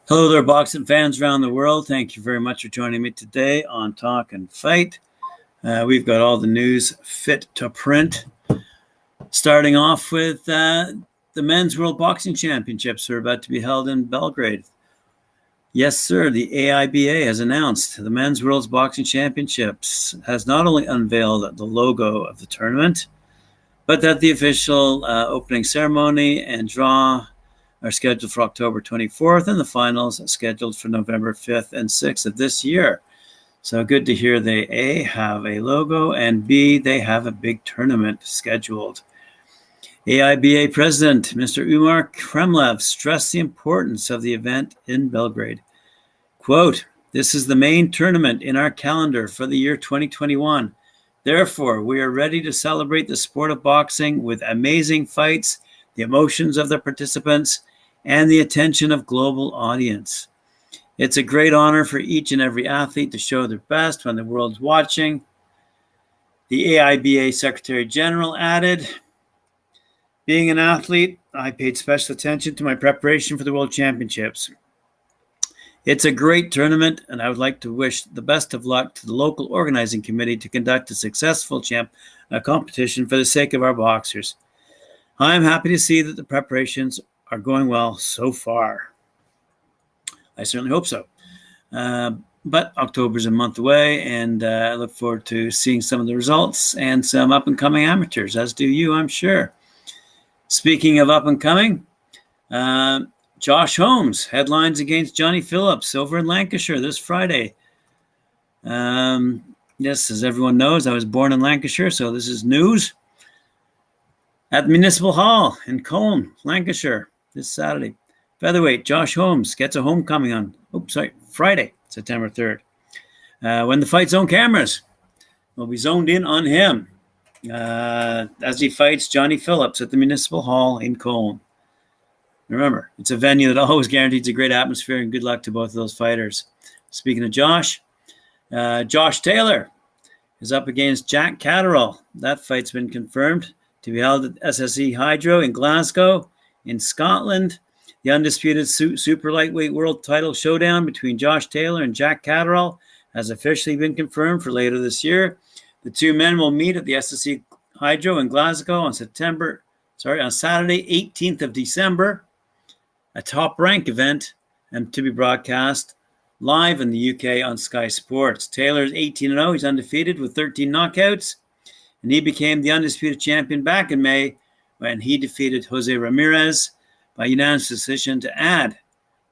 Hello there, boxing fans around the world. Thank you very much for joining me today on Talk and Fight. We've got all the news fit to print. Starting off with the Men's World Boxing Championships are about to be held in Belgrade. Yes, sir, the AIBA has announced the Men's World Boxing Championships has not only unveiled the logo of the tournament, but that the official opening ceremony and draw are scheduled for October 24th, and the finals are scheduled for November 5th and 6th of this year. So good to hear they A, have a logo, and B, they have a big tournament scheduled. AIBA President Mr. Umar Kremlev stressed the importance of the event in Belgrade. Quote, "This is the main tournament in our calendar for the year 2021. Therefore, we are ready to celebrate the sport of boxing with amazing fights, the emotions of the participants, and the attention of global audience. It's a great honor for each and every athlete to show their best when the world's watching." The AIBA Secretary General added, "Being an athlete, I paid special attention to my preparation for the World Championships. It's a great tournament, and I would like to wish the best of luck to the local organizing committee to conduct a successful competition for the sake of our boxers. I am happy to see that the preparations are going well so far." I certainly hope so. But October's a month away, and I look forward to seeing some of the results and some up-and-coming amateurs, as do you, I'm sure. Speaking of up-and-coming, Josh Holmes headlines against Johnny Phillips over in Lancashire this Friday. Yes, as everyone knows, I was born in Lancashire, so this is news. At the Municipal Hall in Colne, Lancashire, this Saturday, featherweight Josh Holmes gets a homecoming on Friday, September 3rd, when the Fight Zone cameras will be zoned in on him as he fights Johnny Phillips at the Municipal Hall in Colne. Remember, it's a venue that always guarantees a great atmosphere, and good luck to both of those fighters. Speaking of Josh, Josh Taylor is up against Jack Caddell. That fight's been confirmed to be held at SSE Hydro in Glasgow, in Scotland. The undisputed super lightweight world title showdown between Josh Taylor and Jack Caddell has officially been confirmed for later this year. The two men will meet at the SSE Hydro in Glasgow on Saturday, 18th of December, a top-rank event, and to be broadcast live in the UK on Sky Sports. Taylor's 18-0. He's undefeated with 13 knockouts. And he became the undisputed champion back in May when he defeated Jose Ramirez by unanimous decision to add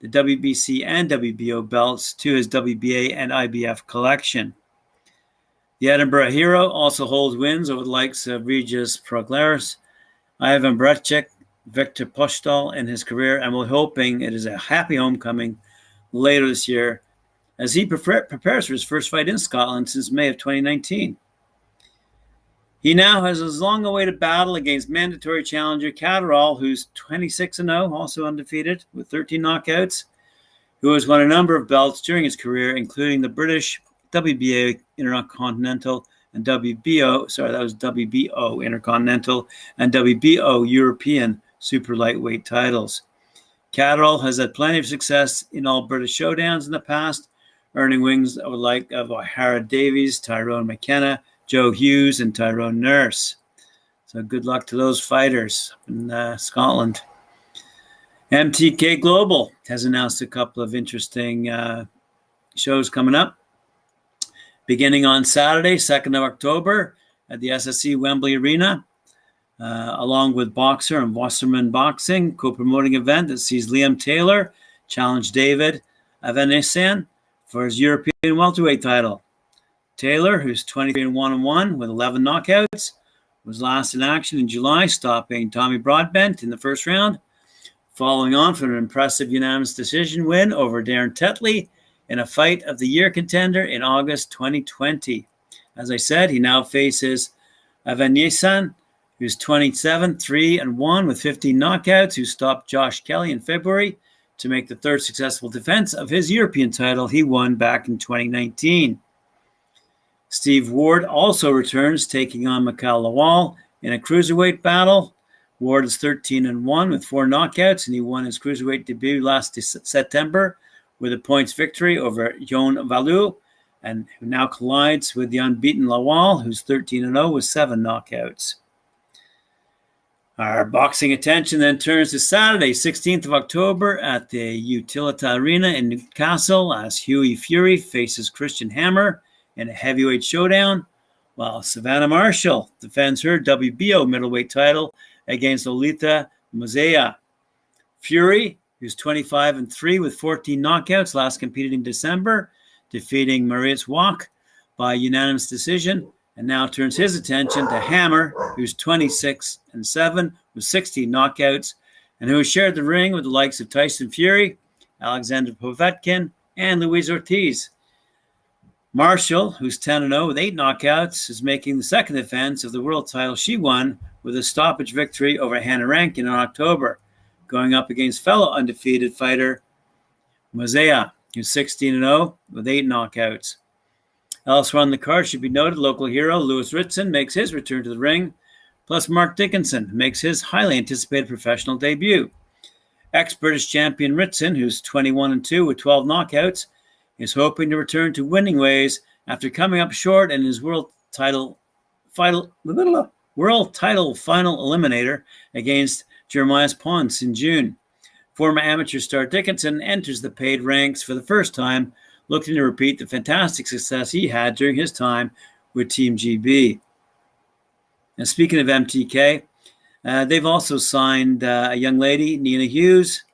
the WBC and WBO belts to his WBA and IBF collection. The Edinburgh hero also holds wins over the likes of Regis Prograis, Ivan Brecek, Victor Postol in his career, and we're hoping it is a happy homecoming later this year as he prepares for his first fight in Scotland since May of 2019. He now has his long-awaited battle against mandatory challenger Caddell, who's 26-0, also undefeated with 13 knockouts, who has won a number of belts during his career, including the British WBA Intercontinental and WBO Intercontinental and WBO European Super Lightweight titles. Caddell has had plenty of success in all British showdowns in the past, earning wins of the like of O'Hara Davies, Tyrone McKenna, Joe Hughes, and Tyrone Nurse. So good luck to those fighters in Scotland. MTK Global has announced a couple of interesting shows coming up. Beginning on Saturday, 2nd of October, at the SSE Wembley Arena, along with Boxer and Wasserman Boxing, co-promoting event that sees Liam Taylor challenge David Avanesyan for his European welterweight title. Taylor, who's 23-1-1 with 11 knockouts, was last in action in July, stopping Tommy Broadbent in the first round, following on from an impressive unanimous decision win over Darren Tetley in a Fight of the Year contender in August 2020. As I said, he now faces Avanesyan, who's 27-3-1 with 15 knockouts, who stopped Josh Kelly in February to make the third successful defense of his European title he won back in 2019. Steve Ward also returns, taking on Mikhail Lawal in a cruiserweight battle, Ward is 13-1 with 4 knockouts, and he won his cruiserweight debut last September with a points victory over Yon Valu, and who now collides with the unbeaten Lawal, who's 13-0 with 7 knockouts. Our boxing attention then turns to Saturday, 16th of October at the Utilita Arena in Newcastle as Hughie Fury faces Christian Hammer in a heavyweight showdown, while Savannah Marshall defends her WBO middleweight title against Lolita Muzea. Fury, who's 25-3 with 14 knockouts, last competed in December, defeating Maurice Wach by unanimous decision, and now turns his attention to Hammer, who's 26-7 with 16 knockouts, and who has shared the ring with the likes of Tyson Fury, Alexander Povetkin, and Luis Ortiz. Marshall, who's 10-0 with 8 knockouts, is making the second defense of the world title she won with a stoppage victory over Hannah Rankin in October, going up against fellow undefeated fighter Mozea, who's 16-0 with 8 knockouts. Elsewhere on the card should be noted, local hero Louis Ritson makes his return to the ring, plus Mark Dickinson makes his highly anticipated professional debut. Ex-British champion Ritson, who's 21-2 with 12 knockouts, is hoping to return to winning ways after coming up short in his world title final eliminator against Jeremias Ponce in June. Former amateur star Dickinson enters the paid ranks for the first time, looking to repeat the fantastic success he had during his time with Team GB. And speaking of MTK, they've also signed a young lady, Nina Hughes.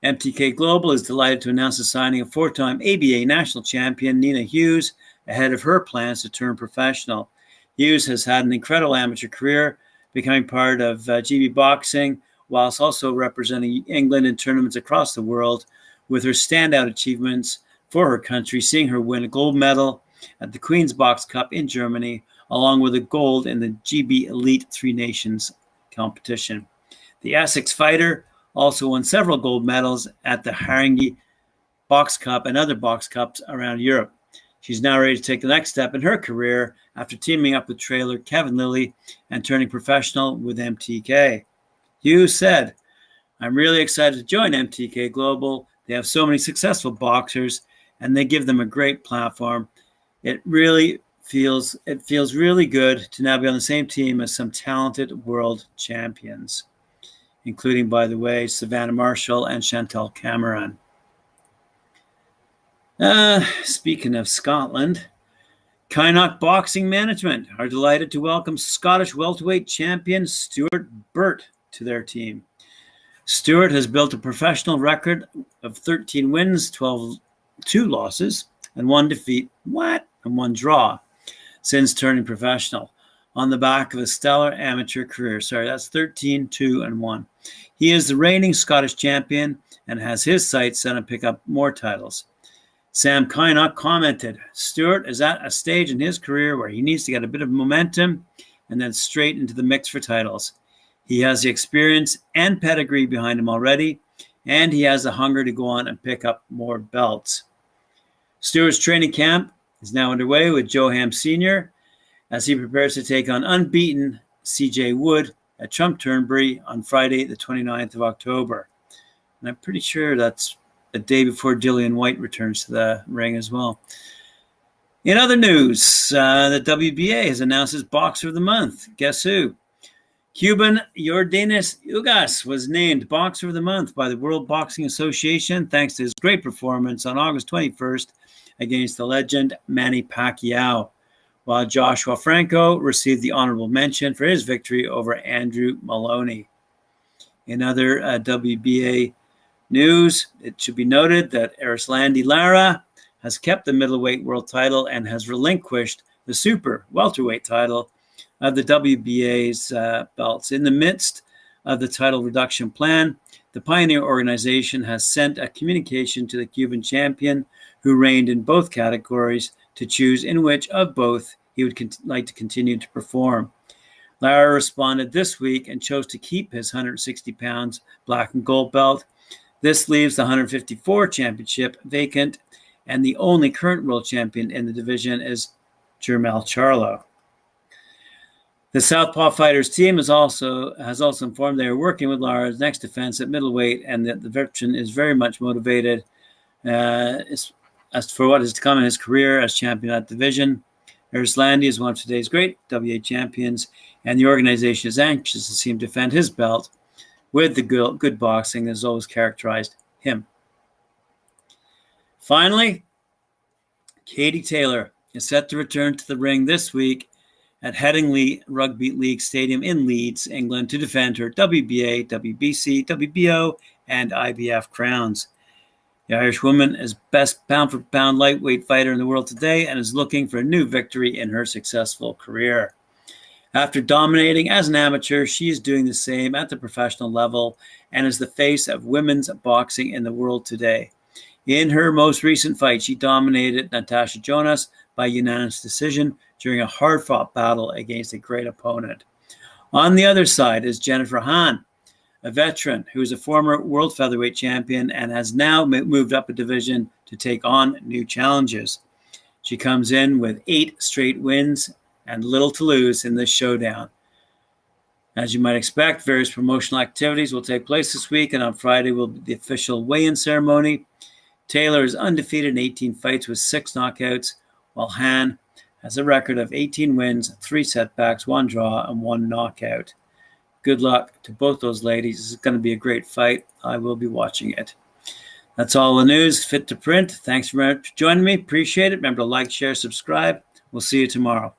MTK Global is delighted to announce the signing of 4-time ABA national champion Nina Hughes ahead of her plans to turn professional. Hughes has had an incredible amateur career, becoming part of GB Boxing, whilst also representing England in tournaments across the world, with her standout achievements for her country, seeing her win a gold medal at the Queen's Box Cup in Germany, along with a gold in the GB Elite Three Nations competition. The Essex fighter also won several gold medals at the Haringey Box Cup and other box cups around Europe. She's now ready to take the next step in her career after teaming up with trailer Kevin Lilly and turning professional with MTK. Hughes said, "I'm really excited to join MTK Global. They have so many successful boxers, and they give them a great platform. It feels really good to now be on the same team as some talented world champions, including, by the way, Savannah Marshall and Chantal Cameron." Speaking of Scotland, Kynoch Boxing Management are delighted to welcome Scottish welterweight champion Stuart Bert to their team. Stuart has built a professional record of 13 wins, 2 losses, and 1 defeat, and 1 draw since turning professional, on the back of a stellar amateur career. That's 13, 2, and 1. He is the reigning Scottish champion and has his sights set on pick up more titles. Sam Kynoch commented, "Stuart is at a stage in his career where he needs to get a bit of momentum and then straight into the mix for titles. He has the experience and pedigree behind him already, and he has the hunger to go on and pick up more belts." Stuart's training camp is now underway with Joe Ham Sr. as he prepares to take on unbeaten CJ Wood at Trump Turnberry on Friday, the 29th of October. And I'm pretty sure that's the day before Dillian White returns to the ring as well. In other news, the WBA has announced its Boxer of the Month. Guess who? Cuban Yordenis Ugas was named Boxer of the Month by the World Boxing Association thanks to his great performance on August 21st against the legend Manny Pacquiao, while Joshua Franco received the honorable mention for his victory over Andrew Maloney. In other WBA news, it should be noted that Arislandi Lara has kept the middleweight world title and has relinquished the super welterweight title of the WBA's belts. In the midst of the title reduction plan, the Pioneer organization has sent a communication to the Cuban champion, who reigned in both categories, to choose in which of both he would like to continue to perform. Lara responded this week and chose to keep his 160 pounds black and gold belt. This leaves the 154 championship vacant, and the only current world champion in the division is Jermell Charlo. The Southpaw Fighters team has also informed they are working with Lara's next defense at middleweight, and that the veteran is very much motivated as for what is to come in his career as champion of that division. Erslandy is one of today's great WA champions, and the organization is anxious to see him defend his belt with the good boxing that has always characterized him. Finally, Katie Taylor is set to return to the ring this week at Headingley Rugby League Stadium in Leeds, England, to defend her WBA, WBC, WBO, and IBF crowns. The Irish woman is best pound-for-pound lightweight fighter in the world today and is looking for a new victory in her successful career. After dominating as an amateur, she is doing the same at the professional level and is the face of women's boxing in the world today. In her most recent fight, she dominated Natasha Jonas by unanimous decision during a hard-fought battle against a great opponent. On the other side is Jennifer Hahn, a veteran who is a former world featherweight champion and has now moved up a division to take on new challenges. She comes in with 8 straight wins and little to lose in this showdown. As you might expect, various promotional activities will take place this week, and on Friday will be the official weigh-in ceremony. Taylor is undefeated in 18 fights with 6 knockouts, while Hahn has a record of 18 wins, 3 setbacks, 1 draw, and 1 knockout. Good luck to both those ladies. This is going to be a great fight. I will be watching it. That's all the news fit to print. Thanks for joining me. Appreciate it. Remember to like, share, subscribe. We'll see you tomorrow.